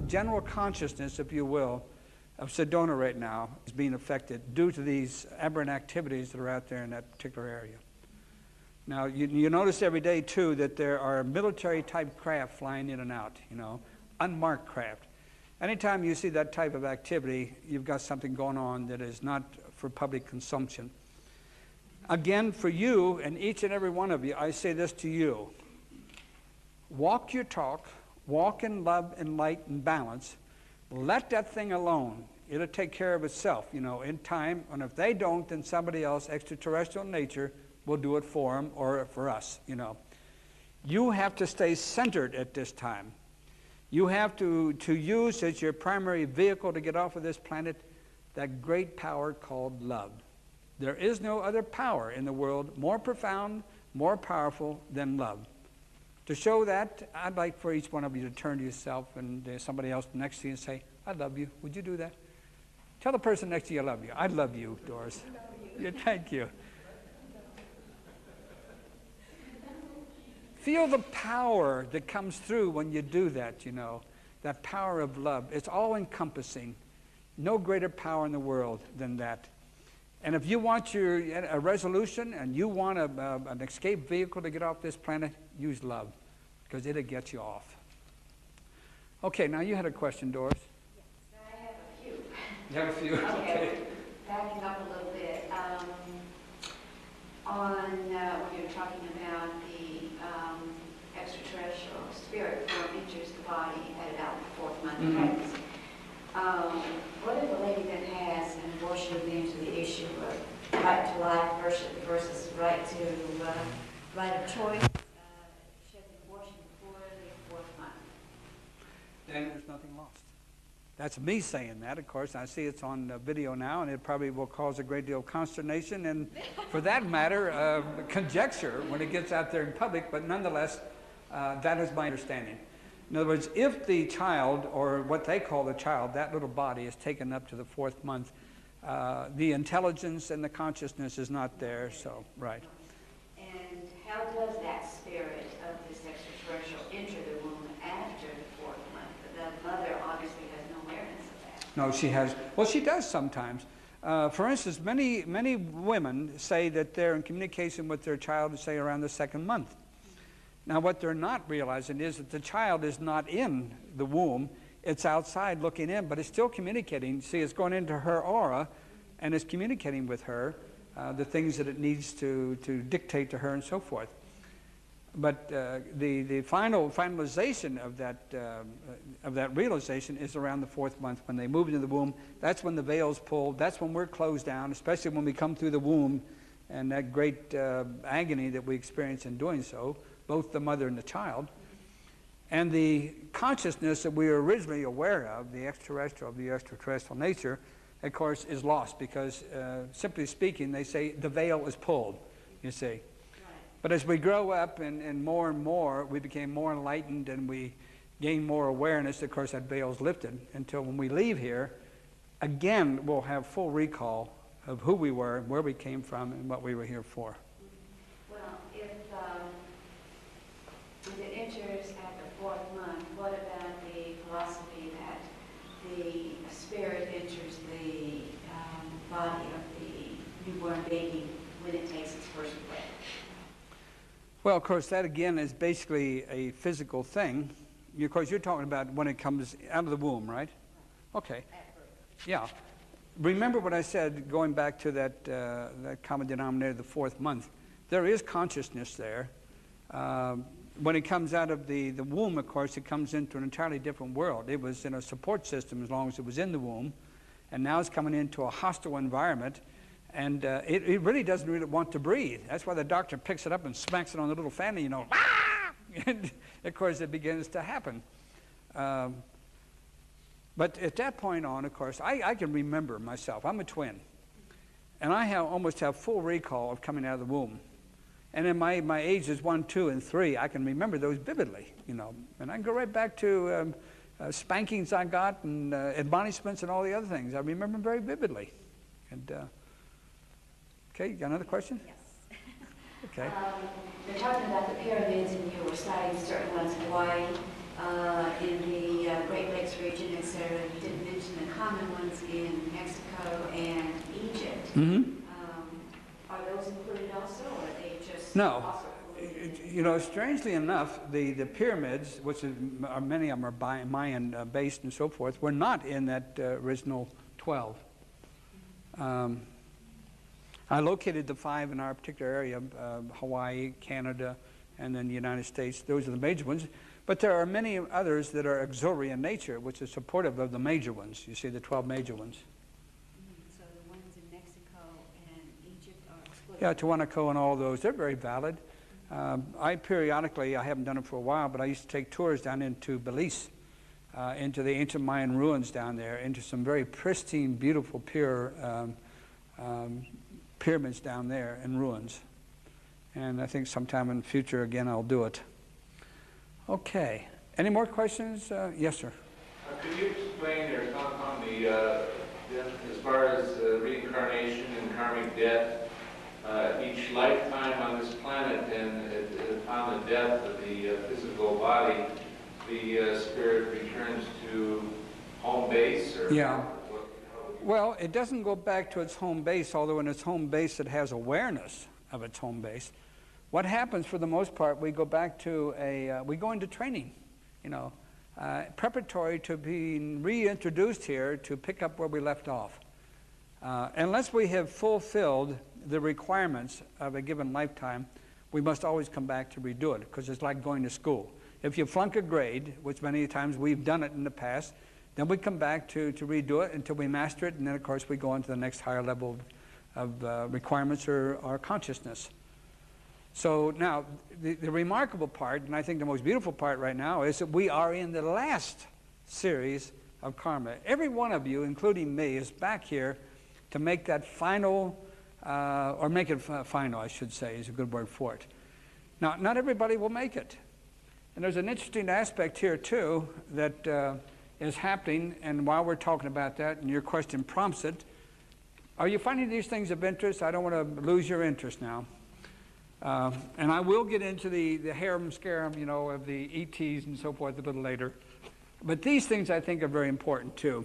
general consciousness, if you will, of Sedona right now is being affected due to these aberrant activities that are out there in that particular area. Now, you notice every day, too, that there are military-type craft flying in and out, you know, unmarked craft. Anytime you see that type of activity, you've got something going on that is not for public consumption. Again, for you and each and every one of you, I say this to you. Walk your talk, walk in love and light and balance. Let that thing alone. It'll take care of itself, you know, in time. And if they don't, then somebody else, extraterrestrial nature, will do it for them or for us, you know. You have to stay centered at this time. You have to use as your primary vehicle to get off of this planet that great power called love. There is no other power in the world more profound, more powerful than love. To show that, I'd like for each one of you to turn to yourself and somebody else next to you and say, I love you. Would you do that? Tell the person next to you, I love you. I love you, Doris. Yeah, thank you. Feel the power that comes through when you do that, you know, that power of love. It's all-encompassing. No greater power in the world than that. And if you want a resolution and you want an escape vehicle to get off this planet, use love, because it'll get you off. Okay, now you had a question, Doris. Yes, I have a few. You have a few? Okay. Backing up a little bit. When you're talking about the extraterrestrial spirit form enters the body at about the 4th month of pregnancy. What if a lady that has an abortion into the issue of right to life versus right of choice? She has an abortion before the 4th month. Then there's nothing lost. That's me saying that, of course. I see it's on video now, and it probably will cause a great deal of consternation and, for that matter, conjecture when it gets out there in public, but nonetheless, that is my understanding. In other words, if the child, or what they call the child, that little body is taken up to the 4th month, the intelligence and the consciousness is not there, so, right. And how does that spirit of this extraterrestrial enter the womb after the 4th month? The mother obviously has no awareness of that. No, she has. Well, she does sometimes. For instance, many women say that they're in communication with their child, say, around the 2nd month. Now, what they're not realizing is that the child is not in the womb. It's outside looking in, but it's still communicating. See, it's going into her aura, and it's communicating with her the things that it needs to dictate to her and so forth. But the finalization of that realization is around the 4th month when they move into the womb. That's when the veil's pulled. That's when we're closed down, especially when we come through the womb and that great agony that we experience in doing so, both the mother and the child. And the consciousness that we were originally aware of, the extraterrestrial nature, of course, is lost because, simply speaking, they say the veil is pulled, you see. But as we grow up and more, we became more enlightened and we gain more awareness. Of course, that veil is lifted until when we leave here, again, we'll have full recall of who we were, where we came from, and what we were here for. Well, if it enters at the 4th month, what about the philosophy that the spirit enters the body of the newborn baby when it takes its first breath? Well, of course, that again is basically a physical thing. Of course, you're talking about when it comes out of the womb, right? Okay. Yeah. Remember what I said, going back to that common denominator, the 4th month. There is consciousness there. When it comes out of the womb, of course, it comes into an entirely different world. It was in a support system as long as it was in the womb, and now it's coming into a hostile environment. And it really doesn't really want to breathe. That's why the doctor picks it up and smacks it on the little family, you know. And of course, it begins to happen. But at that point on, of course, I can remember myself. I'm a twin. And I almost have full recall of coming out of the womb. And in my ages 1, 2, and 3, I can remember those vividly, you know. And I can go right back to spankings I got and admonishments and all the other things. I remember them very vividly. And okay, you got another question? Yes. Okay. You're talking about the pyramids, and you were citing certain ones in Hawaii. in the Great Lakes region, etc. You didn't mention the common ones in Mexico and Egypt. Mm-hmm. Are those included also, or are they just No. also included in You know, strangely enough, the pyramids, which are many of them are Mayan based and so forth, were not in that original 12. I located the 5 in our particular area, Hawaii, Canada, and then the United States. Those are the major ones. But there are many others that are auxiliary in nature, which is supportive of the major ones. You see the 12 major ones. So the ones in Mexico and Egypt are excluded? Yeah, Tiwanaku and all those, they're very valid. I periodically, I haven't done it for a while, but I used to take tours down into Belize, into the ancient Mayan ruins down there, into some very pristine, beautiful, pure pyramids down there in ruins. And I think sometime in the future, again, I'll do it. Okay. Any more questions? Yes, sir. Could you explain or comment on the, as far as reincarnation and karmic death, each lifetime on this planet and upon the death of the physical body, the spirit returns to home base? Or yeah. Well, it doesn't go back to its home base, although in its home base it has awareness of its home base. What happens for the most part, we go back to we go into training, you know, preparatory to being reintroduced here to pick up where we left off. Unless we have fulfilled the requirements of a given lifetime, we must always come back to redo it, because it's like going to school. If you flunk a grade, which many times we've done it in the past, then we come back to redo it until we master it, and then of course we go on to the next higher level of requirements or our consciousness. So now, the remarkable part, and I think the most beautiful part right now, is that we are in the last series of karma. Every one of you, including me, is back here to make that final, or make it final, I should say, is a good word for it. Now, not everybody will make it. And there's an interesting aspect here, too, that is happening, and while we're talking about that, and your question prompts it, are you finding these things of interest? I don't want to lose your interest now. And I will get into the harem-scarum, you know, of the ETs and so forth a little later. But these things I think are very important, too.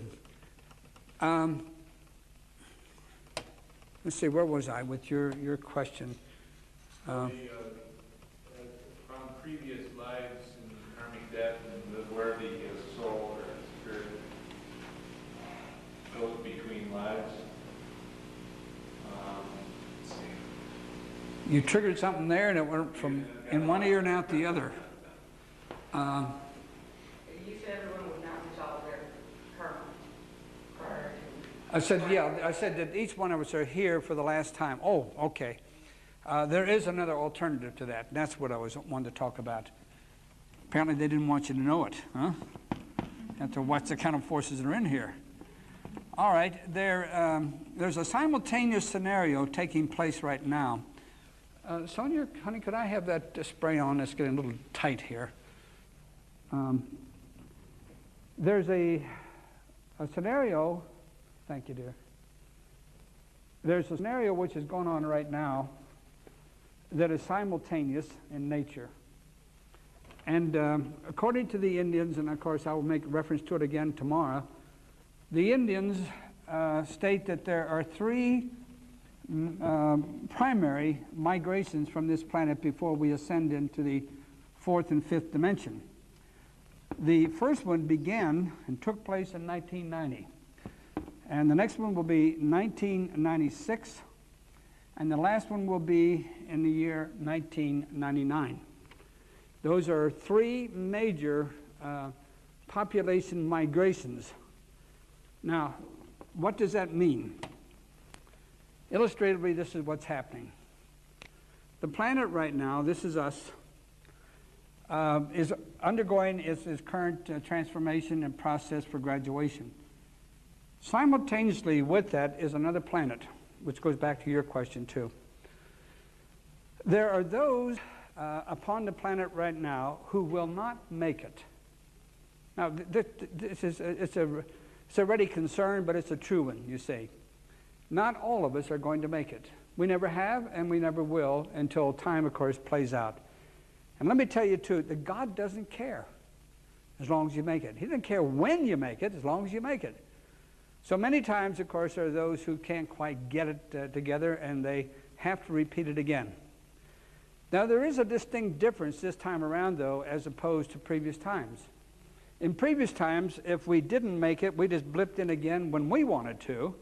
Let's see, where was I with your question? From previous lives and karmic death, and where the soul or spirit goes between lives. Let's see. You triggered something there, and it went from in one ear and out the other. You said everyone would not resolve their karma prior to... I said, yeah, I said that each one of us are here for the last time. Oh, okay. There is another alternative to that. That's what I wanted to talk about. Apparently they didn't want you to know it, huh? You have to watch the kind of forces that are in here. All right, there's a simultaneous scenario taking place right now. Sonia, honey, could I have that spray on? It's getting a little tight here. There's a scenario, thank you, dear. There's a scenario which is going on right now that is simultaneous in nature. And according to the Indians, and of course I will make reference to it again tomorrow, the Indians state that there are 3 primary migrations from this planet before we ascend into the 4th and 5th dimension. The first one began and took place in 1990. And the next one will be 1996. And the last one will be in the year 1999. Those are 3 major population migrations. Now, what does that mean? Illustratively, this is what's happening. The planet right now, this is us, is undergoing its current transformation and process for graduation. Simultaneously with that is another planet, which goes back to your question too. There are those upon the planet right now who will not make it. Now, it's a ready concern, but it's a true one, you see. Not all of us are going to make it. We never have, and we never will, until time, of course, plays out. And let me tell you, too, that God doesn't care. as long as you make it. He doesn't care when you make it, as long as you make it. So many times, of course, there are those who can't quite get it together, and they have to repeat it again. Now, there is a distinct difference this time around, though, as opposed to previous times. In previous times, if we didn't make it, we just blipped in again when we wanted to,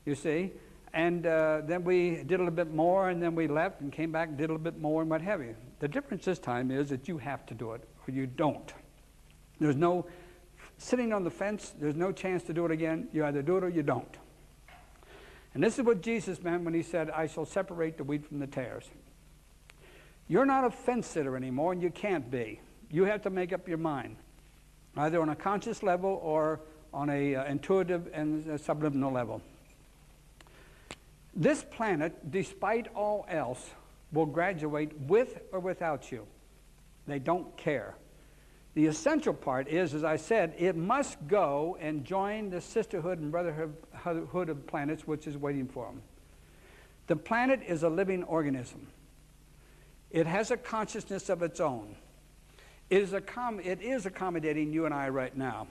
you see, and then we did a little bit more, and then we left and came back and did a little bit more, and what have you. The difference this time is that you have to do it, or you don't. There's no sitting on the fence. There's no chance to do it again. You either do it or you don't. And this is what Jesus meant when he said, I shall separate the wheat from the tares. You're not a fence sitter anymore, and you can't be. You have to make up your mind, either on a conscious level or on a intuitive and a subliminal level. This planet, despite all else, will graduate with or without you. They don't care. The essential part is, as I said, it must go and join the sisterhood and brotherhood of planets, which is waiting for them. The planet is a living organism. It has a consciousness of its own. It is accommodating you and I right now.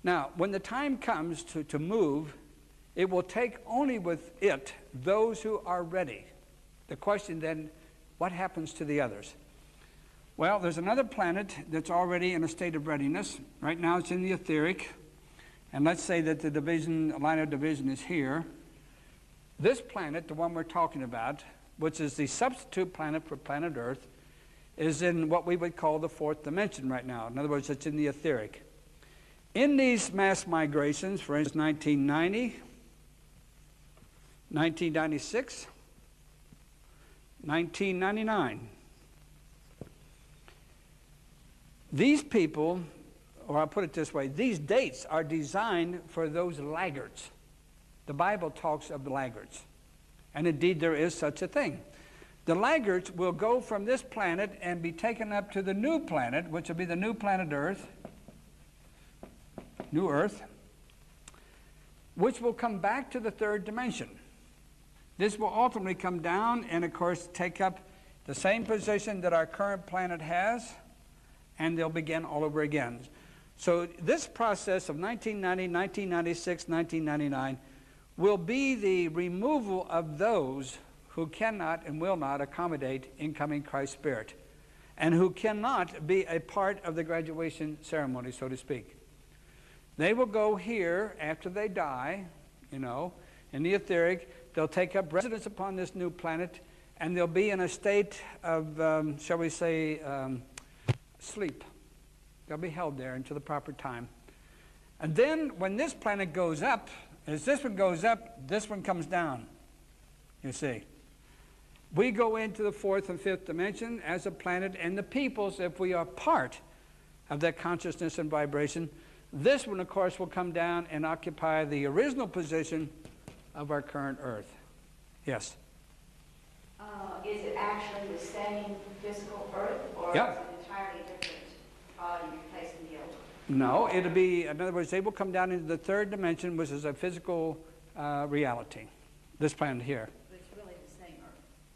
Now, when the time comes to move, it will take only with it those who are ready. The question then, what happens to the others? Well, there's another planet that's already in a state of readiness. Right now it's in the etheric. And let's say that the line of division is here. This planet, the one we're talking about, which is the substitute planet for planet Earth, is in what we would call the fourth dimension right now. In other words, it's in the etheric. In these mass migrations, for instance, 1990, 1996, 1999, these people, or I'll put it this way, these dates are designed for those laggards. The Bible talks of the laggards. And indeed, there is such a thing. The laggards will go from this planet and be taken up to the new planet, which will be the new planet Earth, new Earth, which will come back to the third dimension. This will ultimately come down and, of course, take up the same position that our current planet has, and they'll begin all over again. So this process of 1990, 1996, 1999 will be the removal of those who cannot and will not accommodate incoming Christ Spirit, and who cannot be a part of the graduation ceremony, so to speak. They will go here after they die, you know, in the etheric. They'll take up residence upon this new planet, and they'll be in a state of, shall we say, sleep. They'll be held there until the proper time. And then when this planet goes up, as this one goes up, this one comes down, you see. We go into the fourth and fifth dimension as a planet, and the peoples, if we are part of that consciousness and vibration, this one, of course, will come down and occupy the original position of our current Earth. Yes? Is it actually the same physical Earth, or Yep. is it entirely different body replacing the other? No, it'll be, in other words, they will come down into the third dimension, which is a physical reality, this planet here. But it's really the same Earth.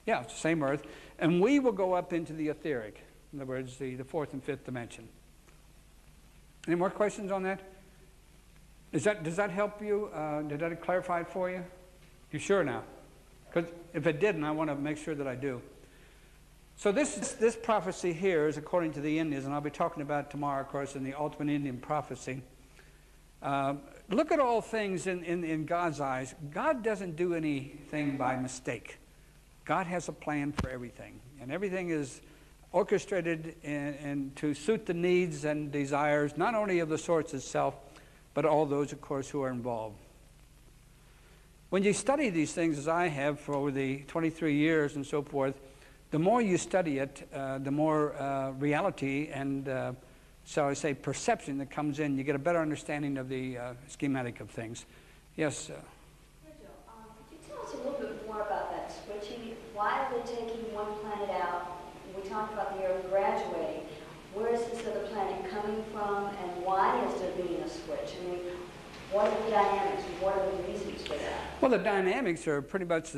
Yeah, it's the same Earth. And we will go up into the etheric, in other words, the fourth and fifth dimension. Any more questions on that? Does that help you? Did that clarify it for you? You sure now? Because if it didn't, I want to make sure that I do. So this prophecy here is according to the Indians, and I'll be talking about it tomorrow, of course, in the Ultimate Indian Prophecy. Look at all things in God's eyes. God doesn't do anything by mistake. God has a plan for everything, and everything is orchestrated and to suit the needs and desires, not only of the source itself, but all those, of course, who are involved. When you study these things, as I have for over the 23 years and so forth, the more you study it, the more reality and, shall I say, perception that comes in. You get a better understanding of the schematic of things. Yes? Virgil, could you tell us a little bit more about that switching? Why are they taking one planet out? We talked about the Earth graduating. Where is this other planet coming from, and why is there being a switch? I mean, what are the dynamics? What are the reasons for that? Well, the dynamics are pretty much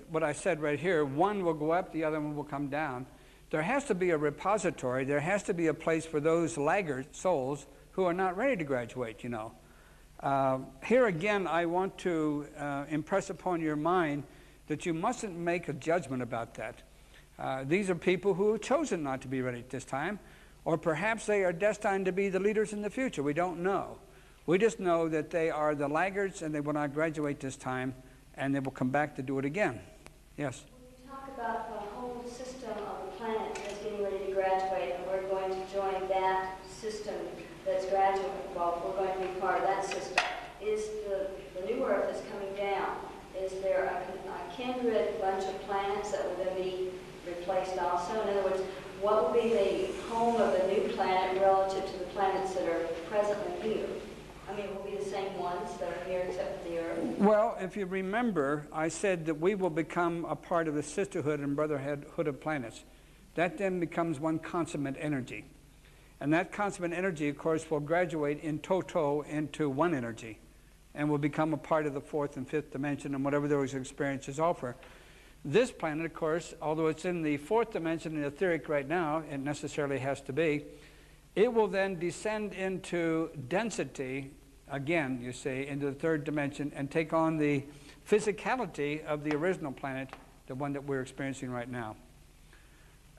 what I said right here. One will go up, the other one will come down. there has to be a repository, there has to be a place for those laggard souls who are not ready to graduate, you know. Here again, I want to impress upon your mind that you mustn't make a judgment about that. These are people who have chosen not to be ready at this time, or perhaps they are destined to be the leaders in the future. We don't know. We just know that they are the laggards and they will not graduate this time, and they will come back to do it again. Yes? When you talk about the whole system of the planet that's getting ready to graduate, and we're going to join that system that's graduating, well, we're going to be part of that system, is the new Earth is coming down. Is there a kindred bunch of planets that will then be replaced also? In other words, what will be the home of the new planet relative to the planets that are presently here? I mean, will be the same ones that are here except for the Earth? Well, if you remember, I said that we will become a part of the sisterhood and brotherhood of planets. That then becomes one consummate energy. And that consummate energy, of course, will graduate in toto into one energy and will become a part of the fourth and fifth dimension and whatever those experiences offer. This planet, of course, although it's in the fourth dimension in etheric right now, it necessarily has to be, it will then descend into density, again, you see, into the third dimension and take on the physicality of the original planet, the one that we're experiencing right now.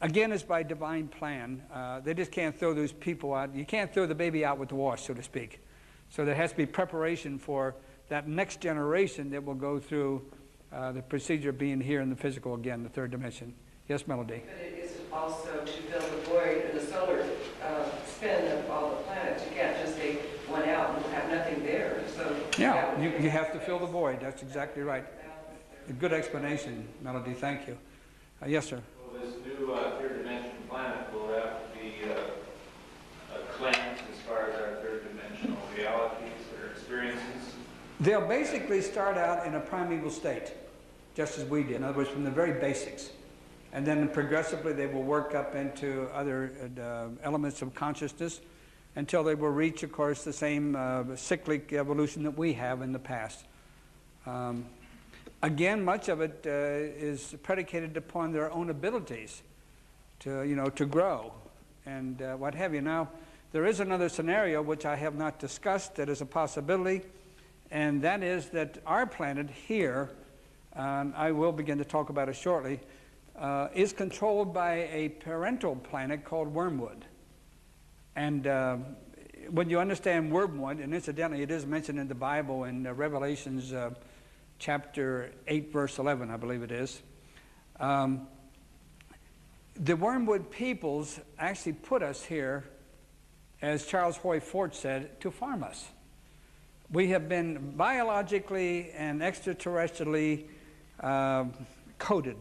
Again, it's by divine plan. They just can't throw those people out. You can't throw the baby out with the wash, so to speak. So there has to be preparation for that next generation that will go through the procedure of being here in the physical again, the third dimension. Yes, Melody? But it is also to fill the void in the solar spin of all the planets. You can't just take one out and have nothing there. So yeah, you have to fill the void. That's exactly right. A good explanation, Melody. Thank you. Yes, sir. Well, this new third dimension planet will have to be cleansed as far as our third dimensional realities or experiences. They'll basically start out in a primeval state, just as we did. In other words, from the very basics. And then progressively they will work up into other elements of consciousness until they will reach, of course, the same cyclic evolution that we have in the past. Again, much of it is predicated upon their own abilities to grow and what have you. Now, there is another scenario which I have not discussed that is a possibility, and that is that our planet here, I will begin to talk about it shortly, is controlled by a parental planet called Wormwood. And when you understand Wormwood, and incidentally it is mentioned in the Bible in Revelations chapter 8 verse 11, I believe it is, the Wormwood peoples actually put us here, as Charles Hoy Fort said, to farm us. We have been biologically and extraterrestrially coded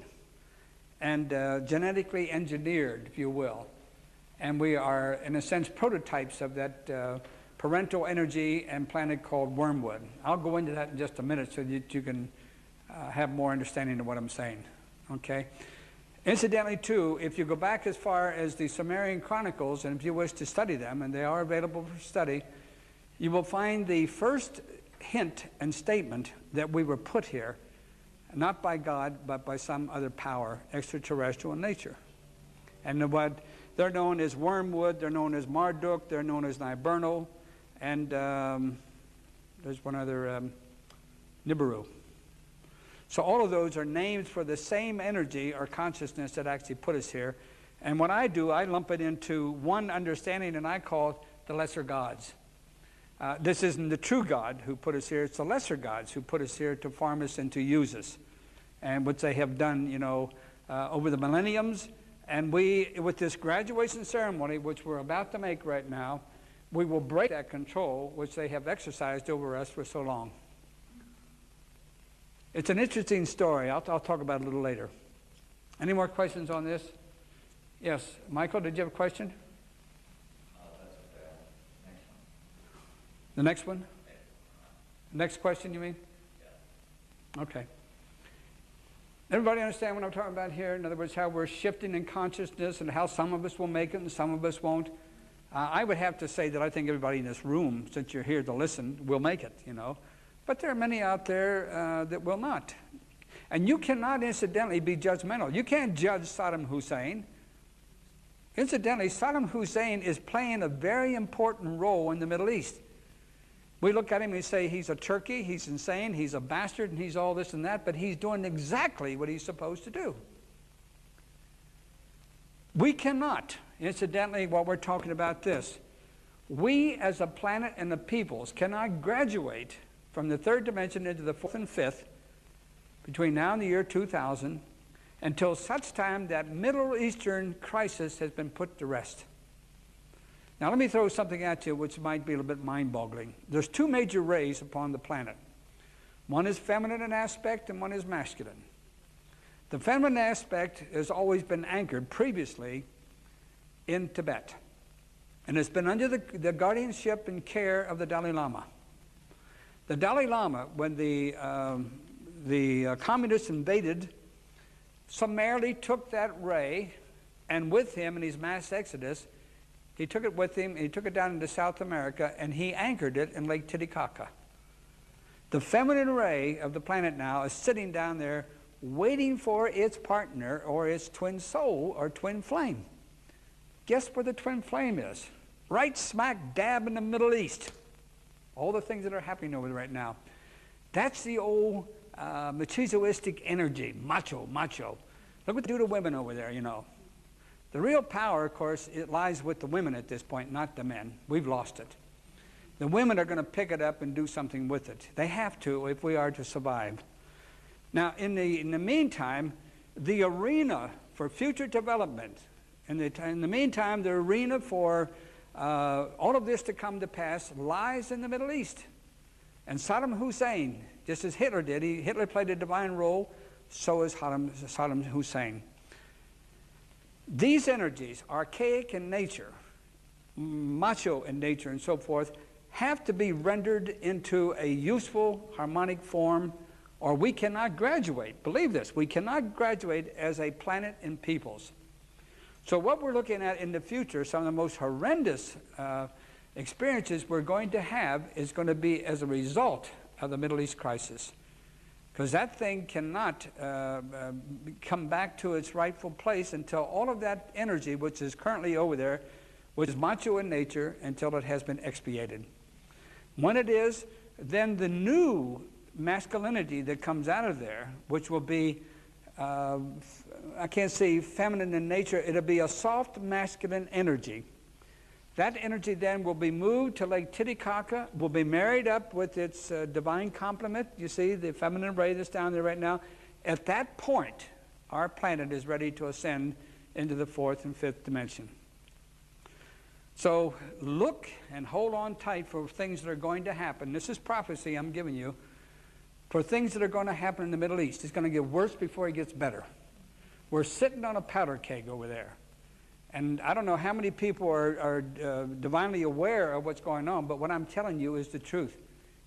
and genetically engineered, if you will. And we are, in a sense, prototypes of that parental energy and planet called Wormwood. I'll go into that in just a minute so that you can have more understanding of what I'm saying. Okay? Incidentally, too, if you go back as far as the Sumerian Chronicles, and if you wish to study them, and they are available for study, you will find the first hint and statement that we were put here, not by God, but by some other power, extraterrestrial in nature. And what they're known as Wormwood, they're known as Marduk, they're known as Niburnal, and there's one other, Nibiru. So all of those are names for the same energy or consciousness that actually put us here. And what I do, I lump it into one understanding, and I call it the lesser gods. This isn't the true God who put us here, it's the lesser gods who put us here to farm us and to use us. And what they have done, over the millenniums. And we, with this graduation ceremony, which we're about to make right now, we will break that control which they have exercised over us for so long. It's an interesting story. I'll talk about it a little later. Any more questions on this? Yes. Michael, did you have a question? That's okay. Next one. The next one? Next question, you mean? Yeah. Okay. Everybody understand what I'm talking about here? In other words, how we're shifting in consciousness and how some of us will make it and some of us won't. I would have to say that I think everybody in this room, since you're here to listen, will make it, But there are many out there that will not. And you cannot incidentally be judgmental. You can't judge Saddam Hussein. Incidentally, Saddam Hussein is playing a very important role in the Middle East. We look at him and say he's a turkey, he's insane, he's a bastard, and he's all this and that, but he's doing exactly what he's supposed to do. We cannot, incidentally, while we're talking about this, we as a planet and the peoples cannot graduate from the third dimension into the fourth and fifth between now and the year 2000 until such time that Middle Eastern crisis has been put to rest. Now let me throw something at you which might be a little bit mind-boggling. There's two major rays upon the planet. One is feminine in aspect and one is masculine. The feminine aspect has always been anchored previously in Tibet. And it's been under the guardianship and care of the Dalai Lama. The Dalai Lama, when the communists invaded, summarily took that ray, and with him in his mass exodus, he took it with him, he took it down into South America, and he anchored it in Lake Titicaca. The feminine ray of the planet now is sitting down there waiting for its partner or its twin soul or twin flame. Guess where the twin flame is? Right smack dab in the Middle East. All the things that are happening over there right now. That's the old machizoistic energy, macho. Look what they do to women over there, you know. The real power, of course, it lies with the women at this point, not the men. We've lost it. The women are going to pick it up and do something with it. They have to if we are to survive. Now, in the meantime, the arena for future development, in the meantime, the arena for all of this to come to pass lies in the Middle East. And Saddam Hussein, just as Hitler did, Hitler played a divine role, so is Saddam Hussein. These energies, archaic in nature, macho in nature and so forth, have to be rendered into a useful harmonic form, or we cannot graduate. Believe this, we cannot graduate as a planet and peoples. So what we're looking at in the future, some of the most horrendous experiences we're going to have is going to be as a result of the Middle East crisis. Because that thing cannot come back to its rightful place until all of that energy, which is currently over there, which is macho in nature, until it has been expiated. When it is, then the new masculinity that comes out of there, which will be, I can't say feminine in nature, it'll be a soft masculine energy. That energy then will be moved to Lake Titicaca, will be married up with its divine complement. You see the feminine ray that's down there right now. At that point, our planet is ready to ascend into the fourth and fifth dimension. So look and hold on tight for things that are going to happen. This is prophecy I'm giving you. For things that are going to happen in the Middle East. It's going to get worse before it gets better. We're sitting on a powder keg over there. And I don't know how many people are divinely aware of what's going on, but what I'm telling you is the truth.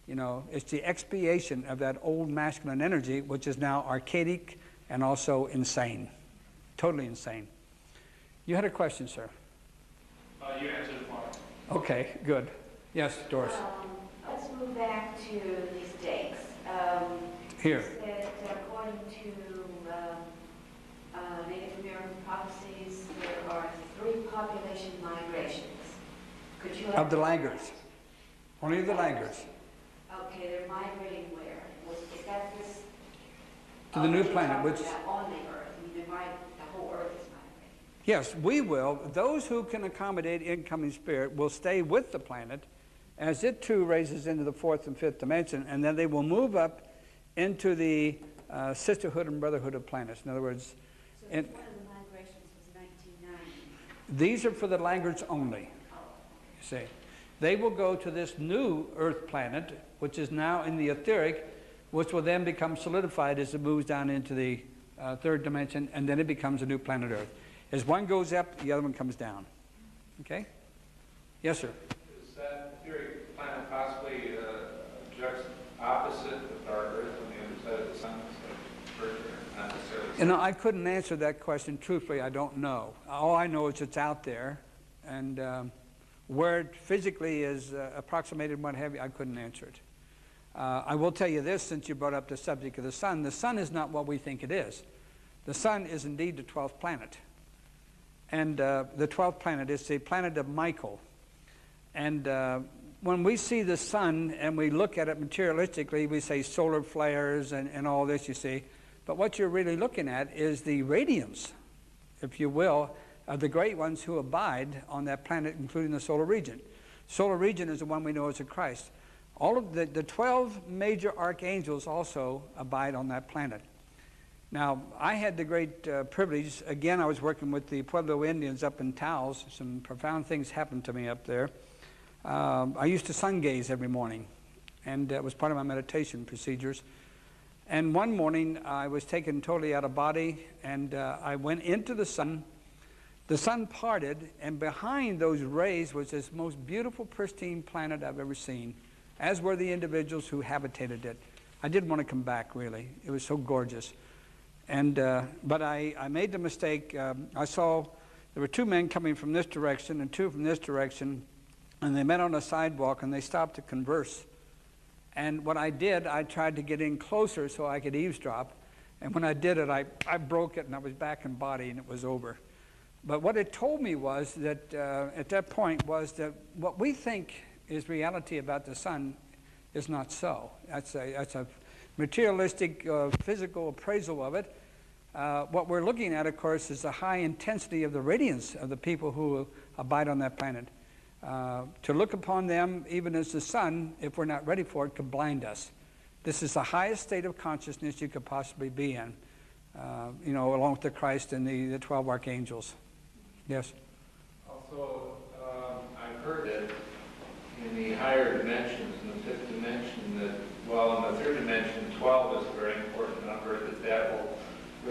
You know, it's the expiation of that old masculine energy, which is now archaic and also insane. Totally insane. You had a question, sir? You answered one. Okay, good. Yes, Doris. Let's move back to these dates. Here. You said, according to Native American prophecies, there are 3 population migrations. Could you Of the Langurs. Only the Langurs. Okay, they're migrating where? Is that this? To the new planet, which... On the Earth. I mean, the whole Earth is migrating. Yes, we will. Those who can accommodate incoming spirit will stay with the planet as it too raises into the fourth and fifth dimension, and then they will move up into the sisterhood and brotherhood of planets. In other words, So one of the migrations was 1990. These are for the Langurs only. You see, they will go to this new Earth planet, which is now in the etheric, which will then become solidified as it moves down into the third dimension, and then it becomes a new planet Earth. As one goes up, the other one comes down. Okay? Yes, sir. Is that etheric planet possibly opposite of our Earth on the other side of the sun? Not necessarily. You know, I couldn't answer that question truthfully. I don't know. All I know is it's out there, and where it physically is approximated and what have you, I couldn't answer it. I will tell you this, since you brought up the subject of the sun. The sun is not what we think it is. The sun is indeed the 12th planet. And the 12th planet is the planet of Michael. And when we see the sun and we look at it materialistically, we say solar flares and all this, you see. But what you're really looking at is the radiance, if you will, of the great ones who abide on that planet, including the solar region. Solar region is the one we know as a Christ. All of the 12 major archangels also abide on that planet. Now, I had the great privilege, again, I was working with the Pueblo Indians up in Taos. Some profound things happened to me up there. I used to sun gaze every morning, and it was part of my meditation procedures. And one morning, I was taken totally out of body, and I went into the sun. The sun parted, and behind those rays was this most beautiful, pristine planet I've ever seen, as were the individuals who habitated it. I didn't want to come back, really. It was so gorgeous. And but I made the mistake. I saw there were two men coming from this direction and two from this direction, and they met on a sidewalk, and they stopped to converse. And what I did, I tried to get in closer so I could eavesdrop. And when I did it, I broke it, and I was back in body, and it was over. But what it told me was that, at that point, was that what we think is reality about the sun is not so. That's a materialistic, physical appraisal of it. What we're looking at, of course, is the high intensity of the radiance of the people who abide on that planet. To look upon them, even as the sun, if we're not ready for it, could blind us. This is the highest state of consciousness you could possibly be in, you know, along with the Christ and the 12 archangels. Yes? Also, I've heard that in the higher dimensions, in the fifth dimension, that while in the third dimension, 12 is a very important number, that will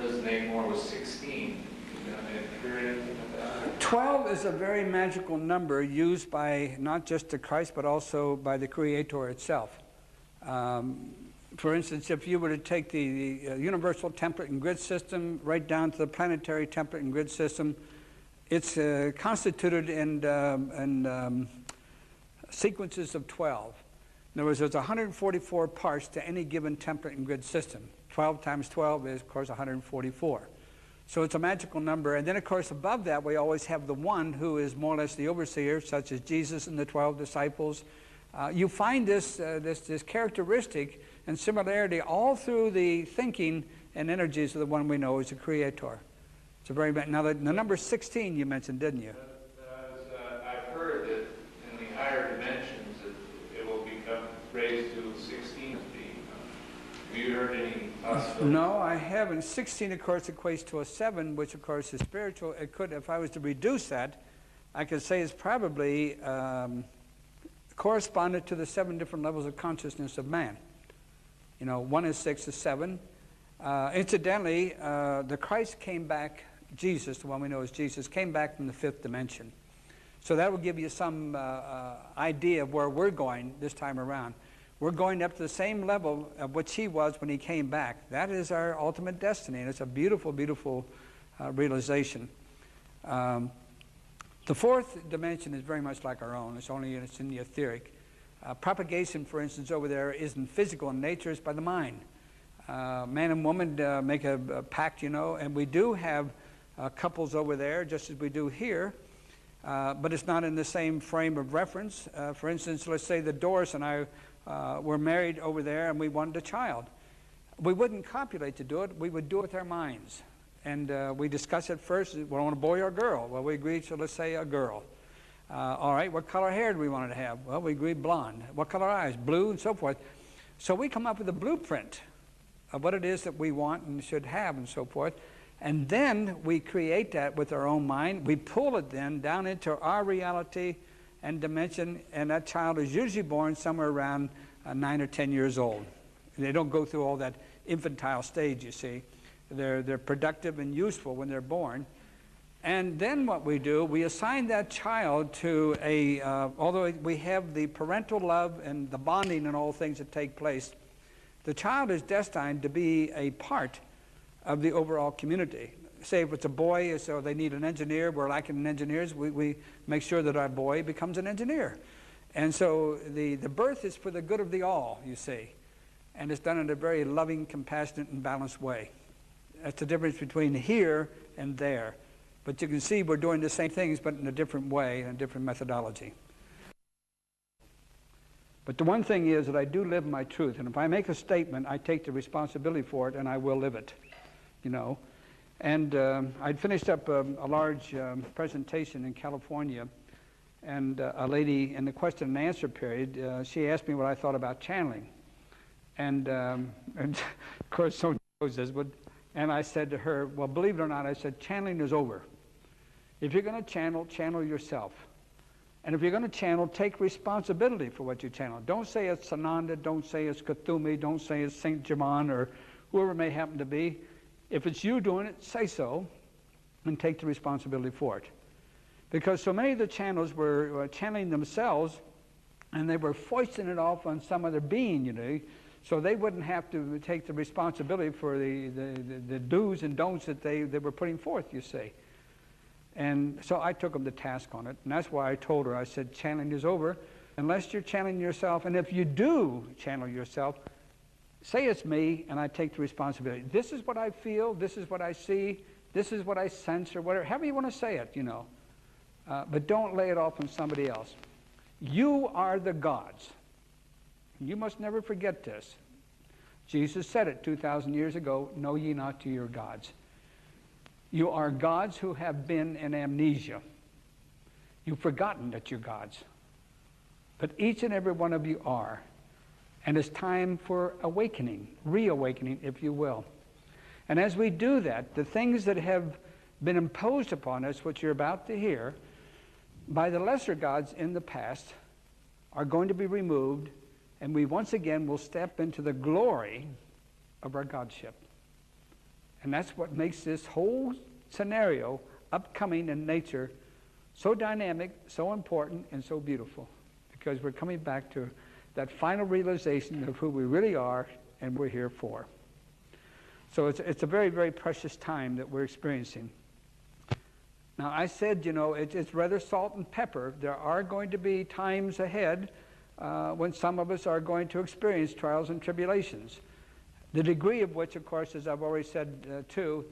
resonate more with 16. You hear anything about that? 12 is a very magical number used by not just the Christ, but also by the Creator itself. For instance, if you were to take the universal template and grid system right down to the planetary template and grid system, it's constituted in sequences of 12. In other words, there's 144 parts to any given template and grid system. 12 times 12 is, of course, 144. So it's a magical number. And then, of course, above that, we always have the one who is more or less the overseer, such as Jesus and the 12 disciples. You find this characteristic and similarity all through the thinking and energies of the one we know as the Creator. It's a very now the number 16 you mentioned, didn't you? I've heard that in the higher dimensions it will become raised to 16. Have you heard any possibility? No, I haven't. 16, of course, equates to a 7, which, of course, is spiritual. It could, if I was to reduce that, I could say it's probably corresponded to the 7 different levels of consciousness of man. You know, 1 is 6 is 7. Incidentally, the Christ came back, Jesus, the one we know as Jesus, came back from the 5th dimension. So that will give you some idea of where we're going this time around. We're going up to the same level of which he was when he came back. That is our ultimate destiny, and it's a beautiful, beautiful realization. The 4th dimension is very much like our own. It's in the etheric. Propagation, for instance, over there isn't physical in nature, it's by the mind. Man and woman make a pact, you know, and we do have couples over there, just as we do here, but it's not in the same frame of reference. For instance, let's say that Doris and I were married over there and we wanted a child. We wouldn't copulate to do it, we would do it with our minds. And we discuss it first, we want a boy or a girl. Well, we agreed, so let's say a girl. All right, what color hair do we want to have? Well, we agreed blonde. What color eyes? Blue, and so forth. So we come up with a blueprint of what it is that we want and should have and so forth. And then we create that with our own mind. We pull it then down into our reality and dimension, and that child is usually born somewhere around 9 or 10 years old. They don't go through all that infantile stage, you see. They're productive and useful when they're born. And then what we do, we assign that child to a, although we have the parental love and the bonding and all things that take place, the child is destined to be a part of the overall community. Say if it's a boy, so they need an engineer, we're lacking engineers, we make sure that our boy becomes an engineer. And so the birth is for the good of the all, you see. And it's done in a very loving, compassionate, and balanced way. That's the difference between here and there. But you can see we're doing the same things, but in a different way, and a different methodology. But the one thing is that I do live my truth. And if I make a statement, I take the responsibility for it, and I will live it, you know. And I'd finished up a large presentation in California, and a lady in the question and answer period, she asked me what I thought about channeling. And of course, so knows this, but, and I said to her, well, believe it or not, I said, channeling is over. If you're going to channel, channel yourself. And if you're going to channel, take responsibility for what you channel. Don't say it's Sananda, don't say it's Cthulhu, don't say it's St. Germain or whoever it may happen to be. If it's you doing it, say so and take the responsibility for it. Because so many of the channels were channeling themselves, and they were foisting it off on some other being, you know, so they wouldn't have to take the responsibility for the do's and don'ts that they were putting forth, you see. And so I took them to task on it, and that's why I told her, I said, channeling is over unless you're channeling yourself, and if you do channel yourself, say it's me, and I take the responsibility. This is what I feel, this is what I see, this is what I sense, or whatever, however you want to say it, you know. But don't lay it off on somebody else. You are the gods. You must never forget this. Jesus said it 2,000 years ago, know ye not to your gods. You are gods who have been in amnesia. You've forgotten that you're gods. But each and every one of you are. And it's time for awakening, reawakening, if you will. And as we do that, the things that have been imposed upon us, which you're about to hear, by the lesser gods in the past, are going to be removed, and we once again will step into the glory of our godship. And that's what makes this whole scenario, upcoming in nature, so dynamic, so important, and so beautiful. Because we're coming back to that final realization of who we really are and we're here for. So it's a very, very precious time that we're experiencing. Now, I said, you know, it's rather salt and pepper. There are going to be times ahead when some of us are going to experience trials and tribulations. The degree of which, of course, as I've already said too,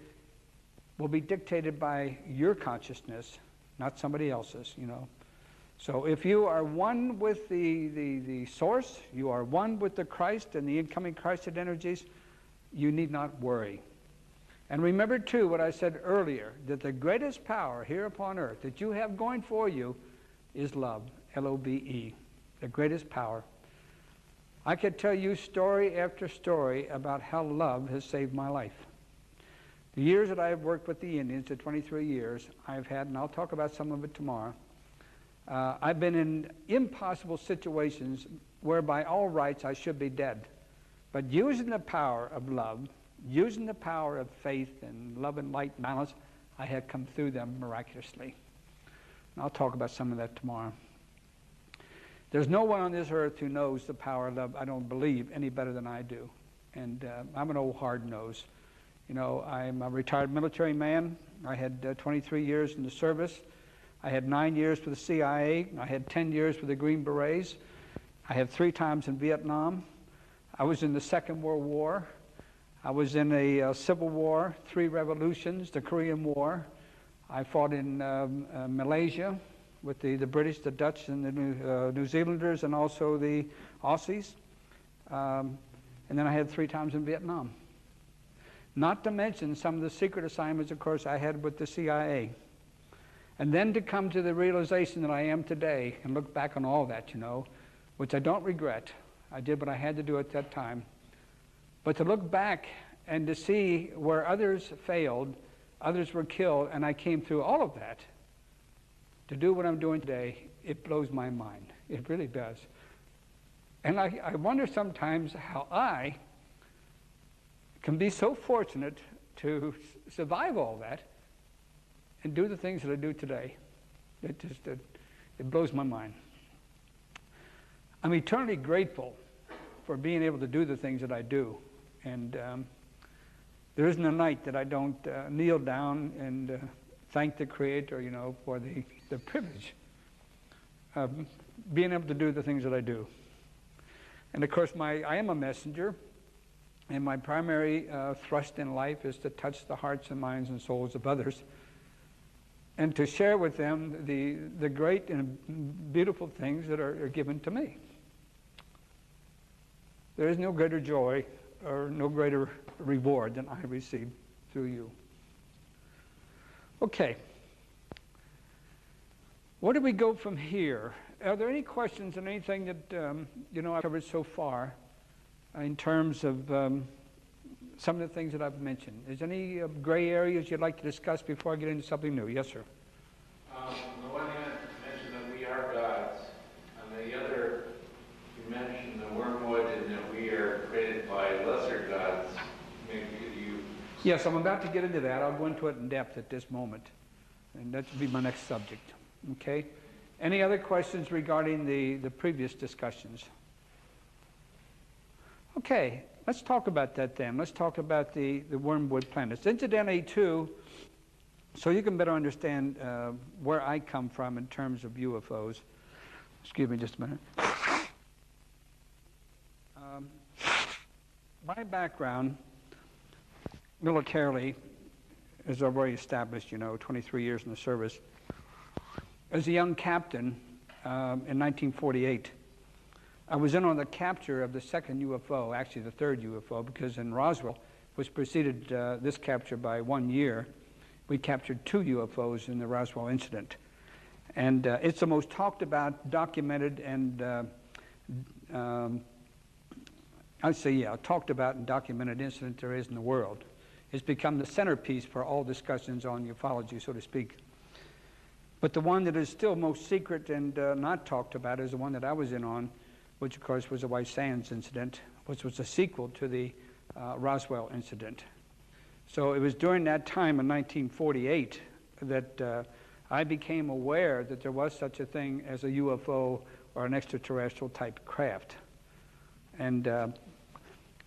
will be dictated by your consciousness, not somebody else's, you know. So if you are one with the source, you are one with the Christ and the incoming Christed energies, you need not worry. And remember too what I said earlier, that the greatest power here upon earth that you have going for you is love, L-O-V-E, the greatest power. I could tell you story after story about how love has saved my life. The years that I have worked with the Indians, the 23 years I've had, and I'll talk about some of it tomorrow, I've been in impossible situations where by all rights I should be dead. But using the power of love, using the power of faith and love and light and balance, I have come through them miraculously. And I'll talk about some of that tomorrow. There's no one on this earth who knows the power of love, I don't believe, any better than I do. And I'm an old hard nose. You know, I'm a retired military man. I had 23 years in the service. I had 9 years with the CIA. I had 10 years with the Green Berets. I had 3 times in Vietnam. I was in the Second World War. I was in a civil war, 3 revolutions, the Korean War. I fought in Malaysia with the British, the Dutch, and the New Zealanders, and also the Aussies. And then I had 3 times in Vietnam. Not to mention some of the secret assignments, of course, I had with the CIA. And then to come to the realization that I am today, and look back on all that, you know, which I don't regret. I did what I had to do at that time. But to look back and to see where others failed, others were killed, and I came through all of that, to do what I'm doing today, it blows my mind. It really does. And I wonder sometimes how I can be so fortunate to survive all that and do the things that I do today. It blows my mind. I'm eternally grateful for being able to do the things that I do. And there isn't a night that I don't kneel down and thank the Creator, you know, for the privilege of being able to do the things that I do. And of course, I am a messenger, and my primary thrust in life is to touch the hearts and minds and souls of others. and to share with them the great and beautiful things that are given to me. There is no greater joy or no greater reward than I receive through you. Okay. Where do we go from here? Are there any questions on anything that I've covered so far in terms of some of the things that I've mentioned? Is there any gray areas you'd like to discuss before I get into something new? Yes, sir. The one you mentioned that we are gods, and the other you mentioned the wormwood and that we are created by lesser gods. Maybe you... Yes, I'm about to get into that. I'll go into it in depth at this moment, and that will be my next subject. Okay? Any other questions regarding the previous discussions? Okay, let's talk about that then. Let's talk about the wormwood planets. Incidentally, too, so you can better understand where I come from in terms of UFOs. Excuse me just a minute. My background, militarily, as I've already established, 23 years in the service. As a young captain in 1948, I was in on the capture of the second UFO, actually the third UFO, because in Roswell, which preceded this capture by 1 year, we captured 2 UFOs in the Roswell incident. And it's the most talked about, documented, and talked about and documented incident there is in the world. It's become the centerpiece for all discussions on ufology, so to speak. But the one that is still most secret and not talked about is the one that I was in on, which of course was the White Sands incident, which was a sequel to the Roswell incident. So it was during that time in 1948 that I became aware that there was such a thing as a UFO or an extraterrestrial type craft. And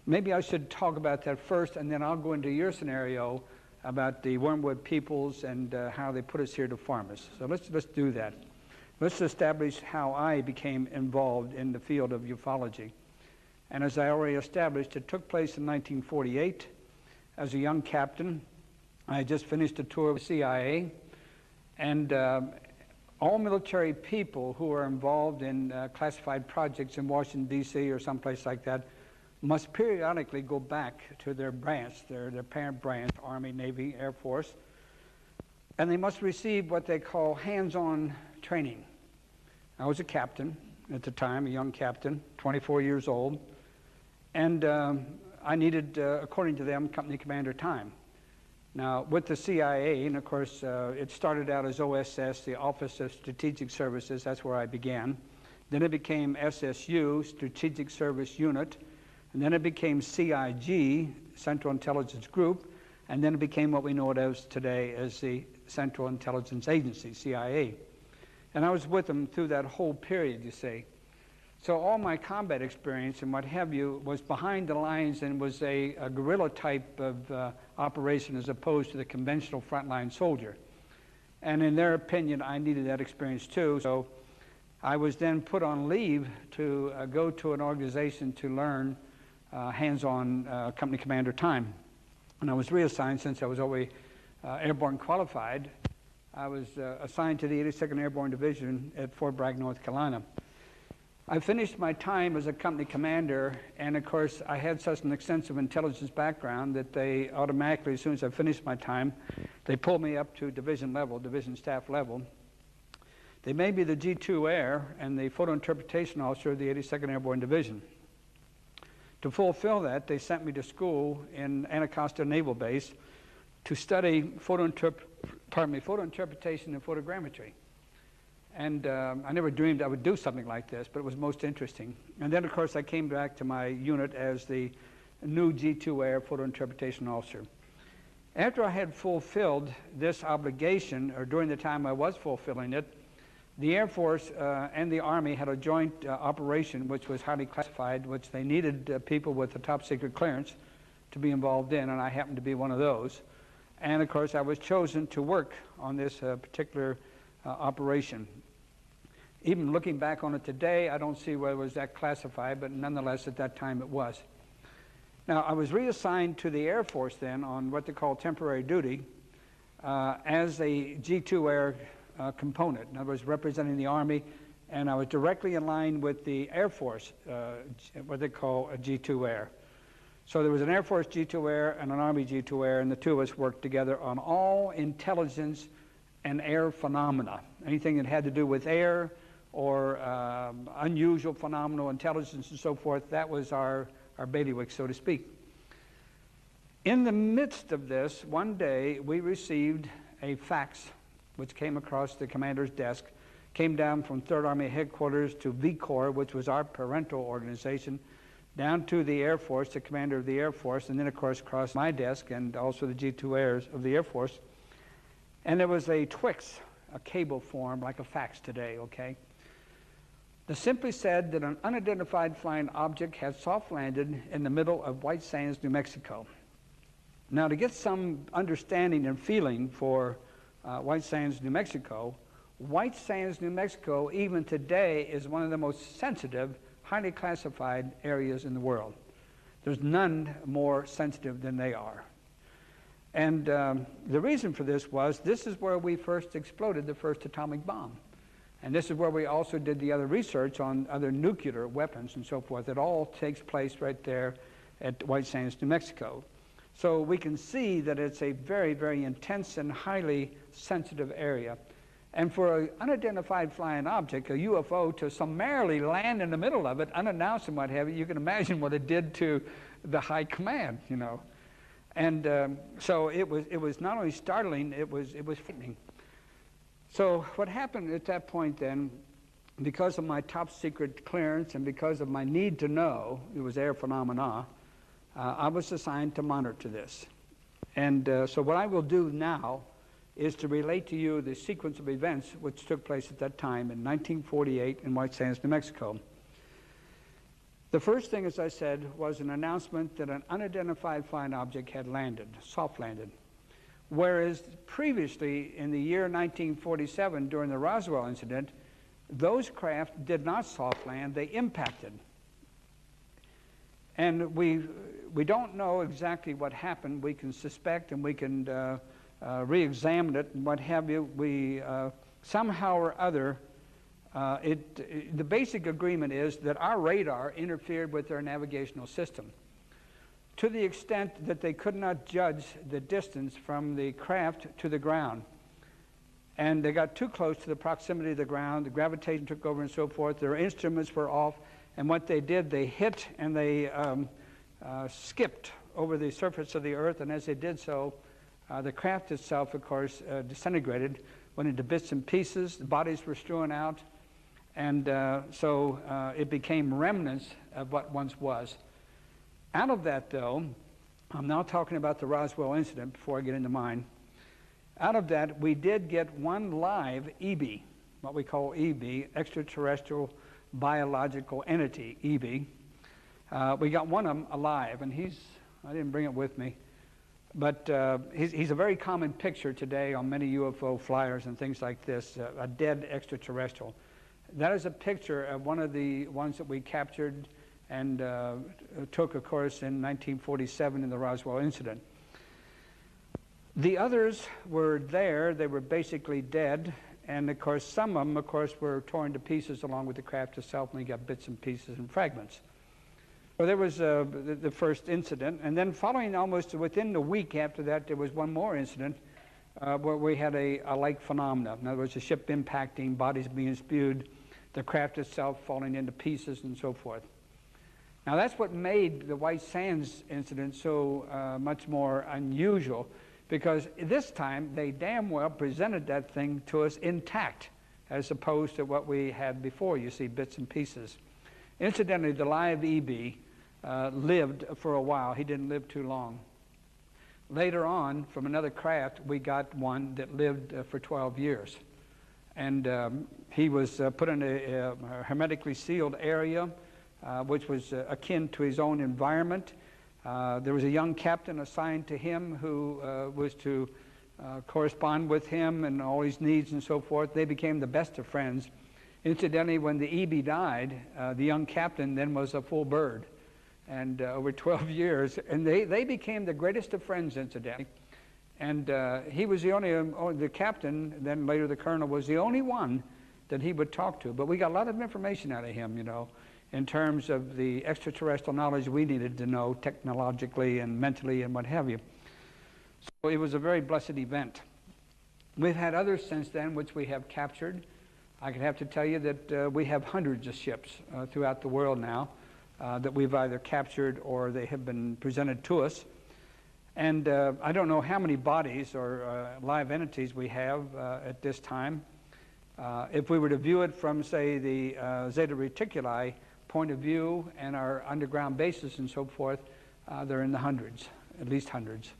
maybe I should talk about that first, and then I'll go into your scenario about the wormwood peoples and how they put us here to farm us. So let's do that. Let's establish how I became involved in the field of ufology. And as I already established, it took place in 1948 as a young captain. I had just finished a tour of the CIA, and all military people who are involved in classified projects in Washington, D.C. or someplace like that must periodically go back to their branch, their parent branch, Army, Navy, Air Force, and they must receive what they call hands-on training. I was a captain at the time, a young captain, 24 years old, and I needed, according to them, company commander time. Now, with the CIA, and of course, it started out as OSS, the Office of Strategic Services, that's where I began. Then it became SSU, Strategic Service Unit, and then it became CIG, Central Intelligence Group, and then it became what we know it as today as the Central Intelligence Agency, CIA. And I was with them through that whole period, you see. So all my combat experience and what have you was behind the lines and was a guerrilla type of operation as opposed to the conventional frontline soldier. And in their opinion, I needed that experience too. So I was then put on leave to go to an organization to learn hands-on company commander time. And I was reassigned since I was already airborne qualified. I was assigned to the 82nd Airborne Division at Fort Bragg, North Carolina. I finished my time as a company commander, and of course I had such an extensive intelligence background that they automatically, as soon as I finished my time, they pulled me up to division level, division staff level. They made me the G2 Air and the photo interpretation officer of the 82nd Airborne Division. To fulfill that, they sent me to school in Anacostia Naval Base to study photo interpretation and photogrammetry. And I never dreamed I would do something like this, but it was most interesting. And then, of course, I came back to my unit as the new G2 Air Photo Interpretation Officer. After I had fulfilled this obligation, or during the time I was fulfilling it, the Air Force and the Army had a joint operation which was highly classified, which they needed people with a top secret clearance to be involved in, and I happened to be one of those. And, of course, I was chosen to work on this particular operation. Even looking back on it today, I don't see where it was that classified, but nonetheless, at that time it was. Now, I was reassigned to the Air Force then on what they call temporary duty, as a G2 Air component. In other words, representing the Army, and I was directly in line with the Air Force, what they call a G2 Air. So there was an Air Force G2 Air and an Army G2 Air, and the two of us worked together on all intelligence and air phenomena. Anything that had to do with air or unusual phenomenal intelligence and so forth, that was our bailiwick, so to speak. In the midst of this, one day we received a fax which came across the commander's desk, came down from 3rd Army Headquarters to V Corps, which was our parental organization, down to the Air Force, the commander of the Air Force, and then, of course, across my desk and also the G2 Airs of the Air Force. And there was a Twix, a cable form, like a fax today, okay? That simply said that an unidentified flying object had soft landed in the middle of White Sands, New Mexico. Now, to get some understanding and feeling for White Sands, New Mexico, White Sands, New Mexico, even today, is one of the most sensitive, highly classified areas in the world. There's none more sensitive than they are. And the reason for this was, this is where we first exploded the first atomic bomb. And this is where we also did the other research on other nuclear weapons and so forth. It all takes place right there at White Sands, New Mexico. So we can see that it's a very, very intense and highly sensitive area. And for an unidentified flying object, a UFO, to summarily land in the middle of it, unannounced and what have you, you can imagine what it did to the high command, you know. And so it was not only startling, it was frightening. So what happened at that point then, because of my top secret clearance and because of my need to know, it was air phenomena, I was assigned to monitor this. And so what I will do now is to relate to you the sequence of events which took place at that time in 1948 in White Sands, New Mexico. The first thing, as I said, was an announcement that an unidentified flying object had landed, soft landed. Whereas previously, in the year 1947, during the Roswell incident, those craft did not soft land, they impacted. And we don't know exactly what happened. We can suspect and we can re-examine it and what have you. We somehow or other, the basic agreement is that our radar interfered with their navigational system to the extent that they could not judge the distance from the craft to the ground. And they got too close to the proximity of the ground, the gravitation took over and so forth, their instruments were off, and what they did, they hit and they skipped over the surface of the earth, and as they did so, the craft itself, of course, disintegrated, went into bits and pieces, the bodies were strewn out, and so it became remnants of what once was. Out of that, though, I'm now talking about the Roswell incident before I get into mine. Out of that, we did get one live EB, what we call EB, extraterrestrial biological entity, EB. We got one of them alive, and I didn't bring it with me, but he's a very common picture today on many UFO flyers and things like this, a dead extraterrestrial. That is a picture of one of the ones that we captured and took, of course, in 1947 in the Roswell incident. The others were there. They were basically dead. And, of course, some of them, of course, were torn to pieces along with the craft itself, and we got bits and pieces and fragments. Well, there was the first incident. And then following almost within the week after that, there was one more incident where we had a like phenomena. In other words, a ship impacting, bodies being spewed, the craft itself falling into pieces and so forth. Now, that's what made the White Sands incident so much more unusual, because this time they damn well presented that thing to us intact, as opposed to what we had before, you see, bits and pieces. Incidentally, the live EB lived for a while. He didn't live too long. Later on, from another craft, we got one that lived for 12 years. And he was put in a hermetically sealed area, which was akin to his own environment. There was a young captain assigned to him who was to correspond with him and all his needs and so forth. They became the best of friends. Incidentally, when the EB died, the young captain then was a full bird, and over 12 years, and they became the greatest of friends, incidentally. And he was the only, the captain, then later the colonel, was the only one that he would talk to. But we got a lot of information out of him, you know, in terms of the extraterrestrial knowledge we needed to know technologically and mentally and what have you. So it was a very blessed event. We've had others since then which we have captured. I can have to tell you that we have hundreds of ships throughout the world now that we've either captured or they have been presented to us. And I don't know how many bodies or live entities we have at this time. If we were to view it from, say, the Zeta Reticuli point of view and our underground bases and so forth, they're in the hundreds, at least hundreds.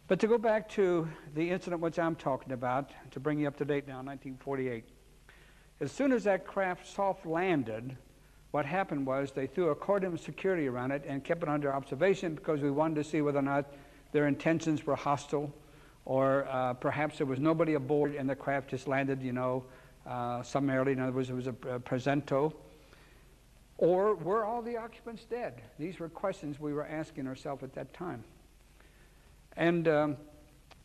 But to go back to the incident which I'm talking about, to bring you up to date now, 1948. As soon as that craft soft landed, what happened was they threw a cordon of security around it and kept it under observation because we wanted to see whether or not their intentions were hostile, or perhaps there was nobody aboard and the craft just landed, you know, summarily. In other words, it was a presento. Or were all the occupants dead? These were questions we were asking ourselves at that time. And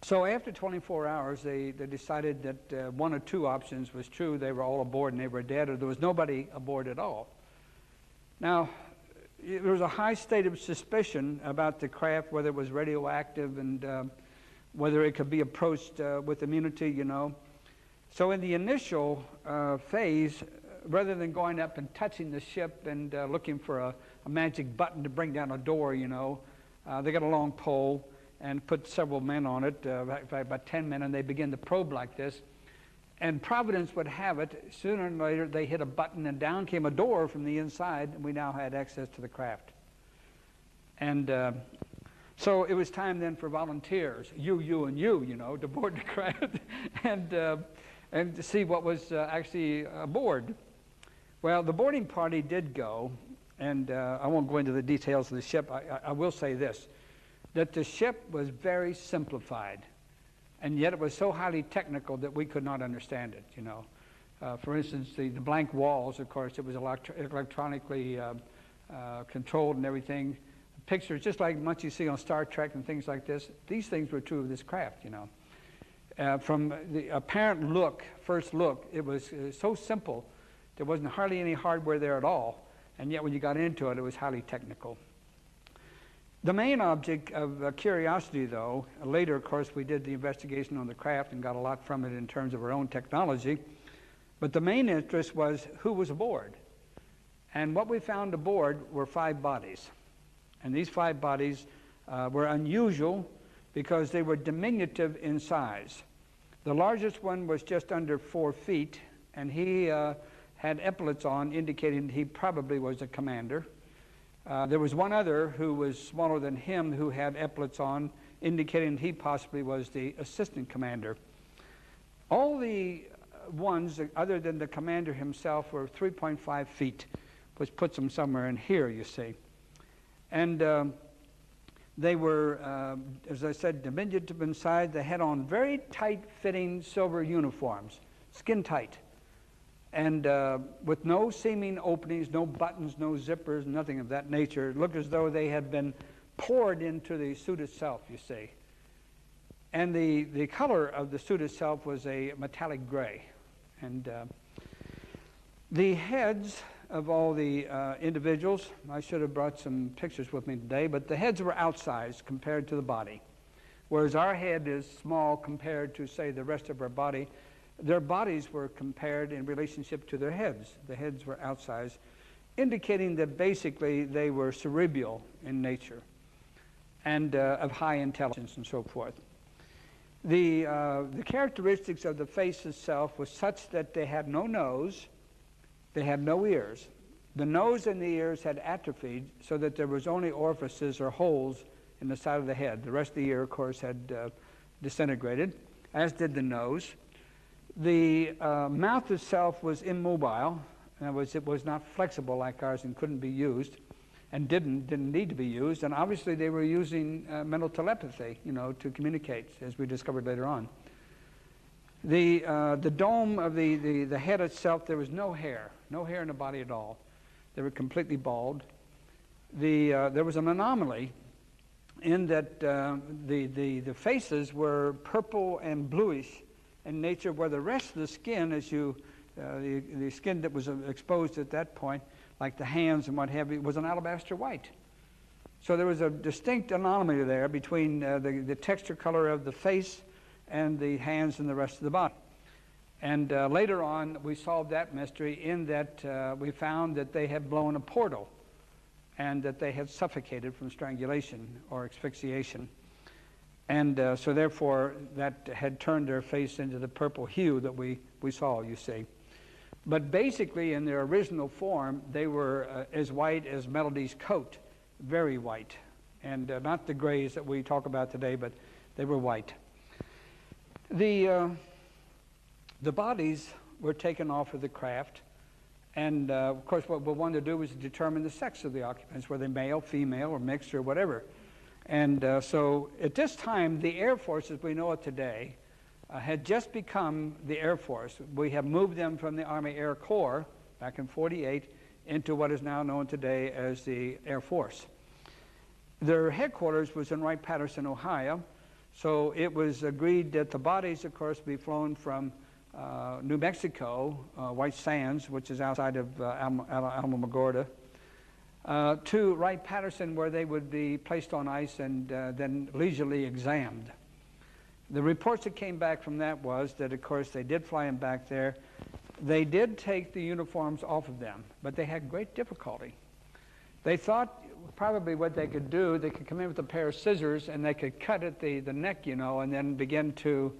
so after 24 hours, they decided that one of two options was true. They were all aboard and they were dead, or there was nobody aboard at all. Now, there was a high state of suspicion about the craft, whether it was radioactive and whether it could be approached with immunity, you know. So in the initial phase, rather than going up and touching the ship and looking for a magic button to bring down a door, you know, they got a long pole and put several men on it, about 10 men, and they began to probe like this. And Providence would have it, sooner or later they hit a button and down came a door from the inside, and we now had access to the craft. And so it was time then for volunteers, you, and you know, to board the craft and to see what was actually aboard. Well, the boarding party did go, and I won't go into the details of the ship. I will say this, that the ship was very simplified, and yet it was so highly technical that we could not understand it, you know. For instance, the blank walls, of course, it was electronically controlled and everything. Pictures, just like much you see on Star Trek and things like this, these things were true of this craft, you know. From the apparent look, first look, it was so simple. There wasn't hardly any hardware there at all, and yet when you got into it, it was highly technical. The main object of curiosity, though, later, of course, we did the investigation on the craft and got a lot from it in terms of our own technology, but the main interest was who was aboard. And what we found aboard were 5 bodies. And these 5 bodies were unusual because they were diminutive in size. The largest one was just under 4 feet, and he had epaulets on, indicating he probably was a commander. There was one other who was smaller than him who had epaulets on, indicating he possibly was the assistant commander. All the ones other than the commander himself were 3.5 feet, which puts them somewhere in here, you see. And they were, as I said, diminutive inside. They had on very tight-fitting silver uniforms, skin tight. And with no seeming openings, no buttons, no zippers, nothing of that nature. It looked as though they had been poured into the suit itself, you see. And the color of the suit itself was a metallic gray. And the heads of all the individuals, I should have brought some pictures with me today, but the heads were outsized compared to the body. Whereas our head is small compared to, say, the rest of our body, their bodies were compared in relationship to their heads. The heads were outsized, indicating that basically they were cerebral in nature and of high intelligence and so forth. The characteristics of the face itself was such that they had no nose, they had no ears. The nose and the ears had atrophied so that there was only orifices or holes in the side of the head. The rest of the ear, of course, had disintegrated, as did the nose. The mouth itself was immobile. In other words, it was not flexible like ours and couldn't be used, and didn't need to be used. And obviously, they were using mental telepathy, you know, to communicate, as we discovered later on. The dome of the head itself, there was no hair in the body at all. They were completely bald. There was an anomaly in that the faces were purple and bluish in nature, where the rest of the skin, as you, the skin that was exposed at that point, like the hands and what have you, was an alabaster white. So there was a distinct anomaly there between the texture color of the face and the hands and the rest of the body. And later on, we solved that mystery in that we found that they had blown a portal and that they had suffocated from strangulation or asphyxiation. And so therefore, that had turned their face into the purple hue that we saw, you see. But basically, in their original form, they were as white as Melody's coat, very white. And not the grays that we talk about today, but they were white. The bodies were taken off of the craft. And of course, what we wanted to do was determine the sex of the occupants, were they male, female, or mixed, or whatever. And so at this time, the Air Force, as we know it today, had just become the Air Force. We have moved them from the Army Air Corps back in '48 into what is now known today as the Air Force. Their headquarters was in Wright-Patterson, Ohio. So it was agreed that the bodies, of course, be flown from New Mexico, White Sands, which is outside of Alamogordo, to Wright-Patterson, where they would be placed on ice and then leisurely examined. The reports that came back from that was that, of course, they did fly them back there. They did take the uniforms off of them, but they had great difficulty. They thought probably what they could do, they could come in with a pair of scissors and they could cut at the neck, you know, and then begin to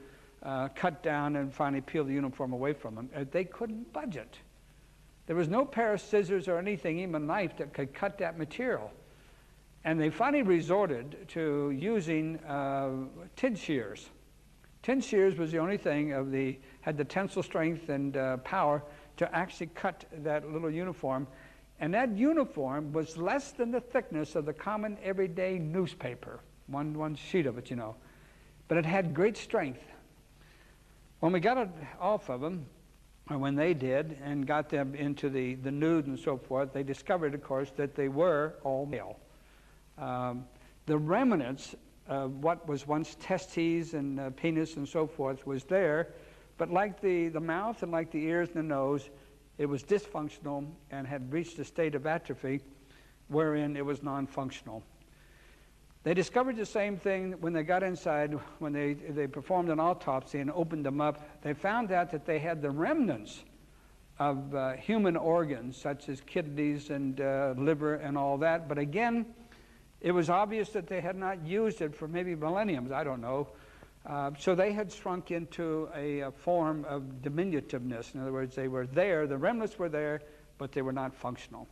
cut down and finally peel the uniform away from them. They couldn't budge it. There was no pair of scissors or anything, even a knife, that could cut that material. And they finally resorted to using tin shears. Tin shears was the only thing had the tensile strength and power to actually cut that little uniform. And that uniform was less than the thickness of the common everyday newspaper, one sheet of it, you know. But it had great strength. When we got it off of them, or when they did, and got them into the nude and so forth, they discovered, of course, that they were all male. The remnants of what was once testes and penis and so forth was there, but like the mouth and like the ears and the nose, it was dysfunctional and had reached a state of atrophy wherein it was non-functional. They discovered the same thing when they got inside, when they performed an autopsy and opened them up. They found out that they had the remnants of human organs, such as kidneys and liver and all that. But again, it was obvious that they had not used it for maybe millenniums, I don't know. So they had shrunk into a form of diminutiveness. In other words, they were there, the remnants were there, but they were not functional.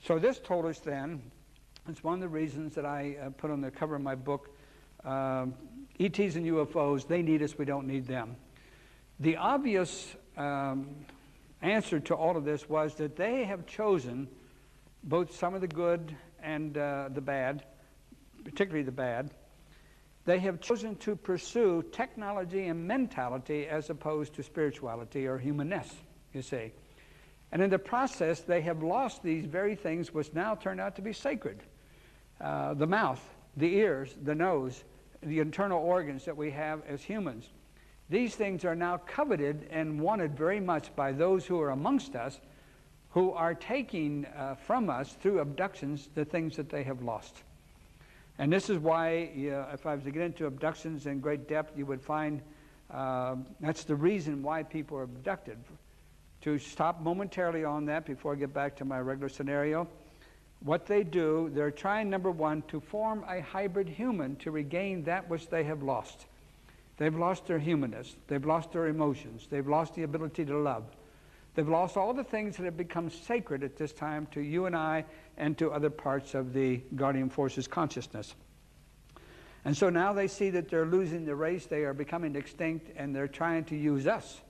So this told us then, it's one of the reasons that I put on the cover of my book, ETs and UFOs, they need us, we don't need them. The obvious answer to all of this was that they have chosen both some of the good and the bad, particularly the bad. They have chosen to pursue technology and mentality as opposed to spirituality or humanness, you see. And in the process, they have lost these very things which now turn out to be sacred. The mouth, the ears, the nose, the internal organs that we have as humans. These things are now coveted and wanted very much by those who are amongst us, who are taking from us through abductions the things that they have lost. And this is why, if I was to get into abductions in great depth, you would find that's the reason why people are abducted. To stop momentarily on that before I get back to my regular scenario, what they do, they're trying, number one, to form a hybrid human to regain that which they have lost. They've lost their humanness. They've lost their emotions. They've lost the ability to love. They've lost all the things that have become sacred at this time to you and I and to other parts of the guardian forces consciousness. And so now they see that they're losing the race, they are becoming extinct, and they're trying to use us.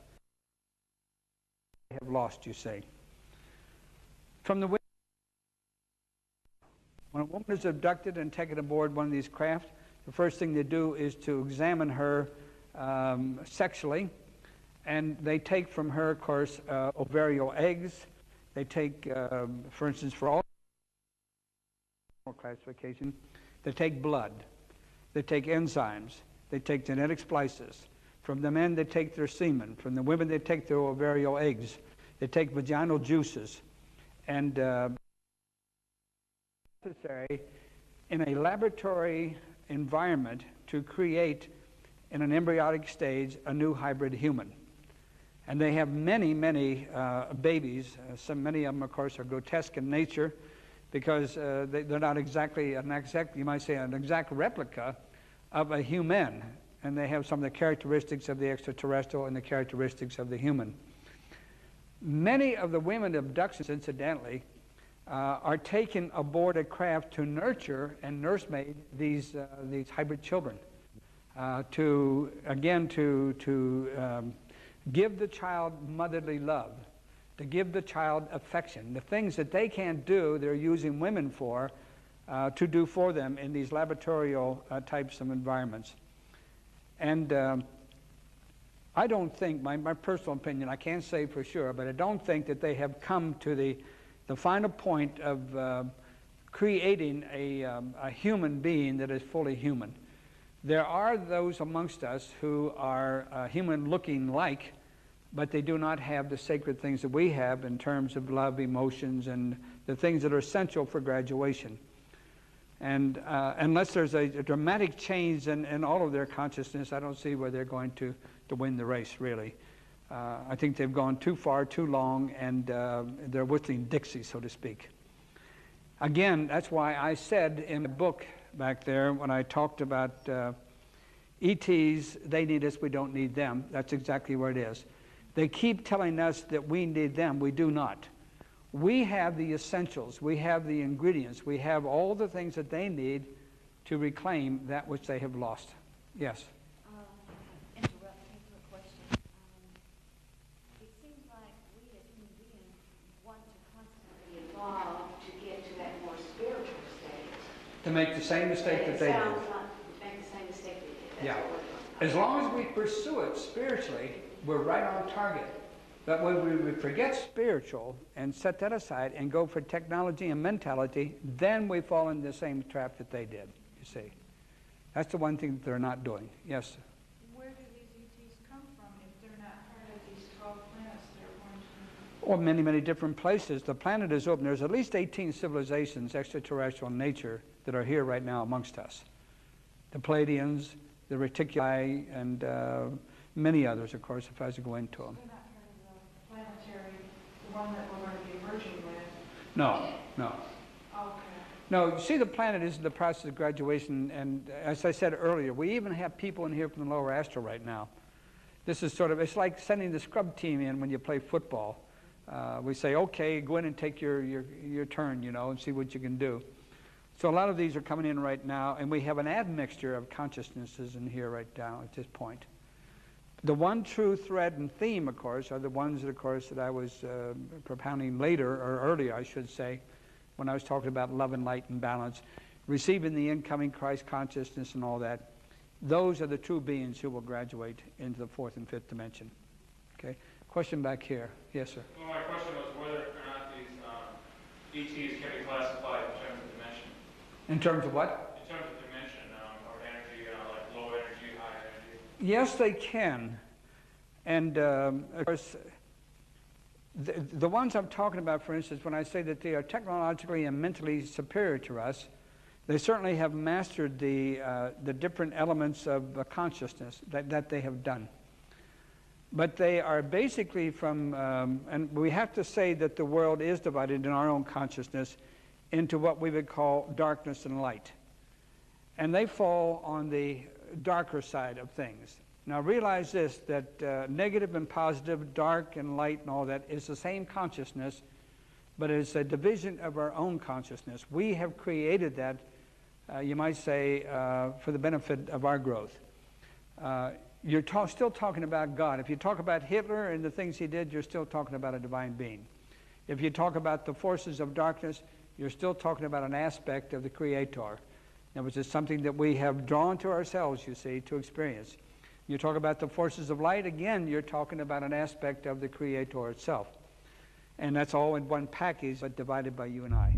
They have lost, you say. From the way when a woman is abducted and taken aboard one of these craft, the first thing they do is to examine her sexually. And they take from her, of course, ovarial eggs. They take, for instance, for all classification, They take blood. They take enzymes. They take genetic splices. From the men, they take their semen. From the women, they take their ovarial eggs. They take vaginal juices. And necessary in a laboratory environment to create, in an embryonic stage, a new hybrid human. And they have many, many babies. Many of them, of course, are grotesque in nature because they're not exactly you might say, an exact replica of a human. And they have some of the characteristics of the extraterrestrial and the characteristics of the human. Many of the women abductions, incidentally, are taken aboard a craft to nurture and nursemaid these hybrid children, to give the child motherly love, to give the child affection. The things that they can't do, they're using women for, to do for them in these laboratorial types of environments. And I don't think, my personal opinion, I can't say for sure, but I don't think that they have come to the final point of creating a human being that is fully human. There are those amongst us who are human-looking like, but they do not have the sacred things that we have in terms of love, emotions, and the things that are essential for graduation. And unless there's a dramatic change in all of their consciousness, I don't see where they're going to win the race, really. I think they've gone too far, too long, and they're whistling Dixie, so to speak. Again, that's why I said in the book back there, when I talked about ETs, they need us, we don't need them. That's exactly where it is. They keep telling us that we need them. We do not. We have the essentials. We have the ingredients. We have all the things that they need to reclaim that which they have lost. Yes? Interrupting for a question. It seems like we as human beings want to constantly Evolve to get to that more spiritual state. To make the same mistake that they did. Sounds like make the same mistake they did. That's Yeah. what we're doing. As long as we pursue it spiritually, we're right on target. But when we forget spiritual and set that aside and go for technology and mentality, then we fall into the same trap that they did, you see. That's the one thing that they're not doing. Yes, sir. Where do these ETs come from if they're not part of these 12 planets they're going to? Or many, many different places. The planet is open. There's at least 18 civilizations, extraterrestrial in nature, that are here right now amongst us. The Pleiadians, the Reticuli, and many others, of course, if I was to go into them. They're not part of the planetary, the one that we're going to be merging with. No, no. Okay. No, you see, the planet is in the process of graduation, and as I said earlier, we even have people in here from the lower astral right now. This is sort of, it's like sending the scrub team in when you play football. We say, okay, go in and take your turn, you know, and see what you can do. So a lot of these are coming in right now, and we have an admixture of consciousnesses in here right now at this point. The one true thread and theme, of course, are the ones, of course, that I was propounding later, or earlier, I should say, when I was talking about love and light and balance, receiving the incoming Christ consciousness and all that. Those are the true beings who will graduate into the fourth and fifth dimension. Okay? Question back here. Yes, sir. Well, my question was whether or not these ETs can be classified in terms of dimension. In terms of what? In terms of dimension or energy, like low energy, high energy. Yes, they can. And, of course, the ones I'm talking about, for instance, when I say that they are technologically and mentally superior to us, they certainly have mastered the different elements of consciousness that they have done. But they are basically from, and we have to say that the world is divided in our own consciousness into what we would call darkness and light. And they fall on the darker side of things. Now realize this, that negative and positive, dark and light and all that is the same consciousness, but it's a division of our own consciousness. We have created that, you might say, for the benefit of our growth. You're still talking about God. If you talk about Hitler and the things he did, you're still talking about a divine being. If you talk about the forces of darkness, you're still talking about an aspect of the Creator. That was just something that we have drawn to ourselves, you see, to experience. You talk about the forces of light, again, you're talking about an aspect of the Creator itself. And that's all in one package, but divided by you and I.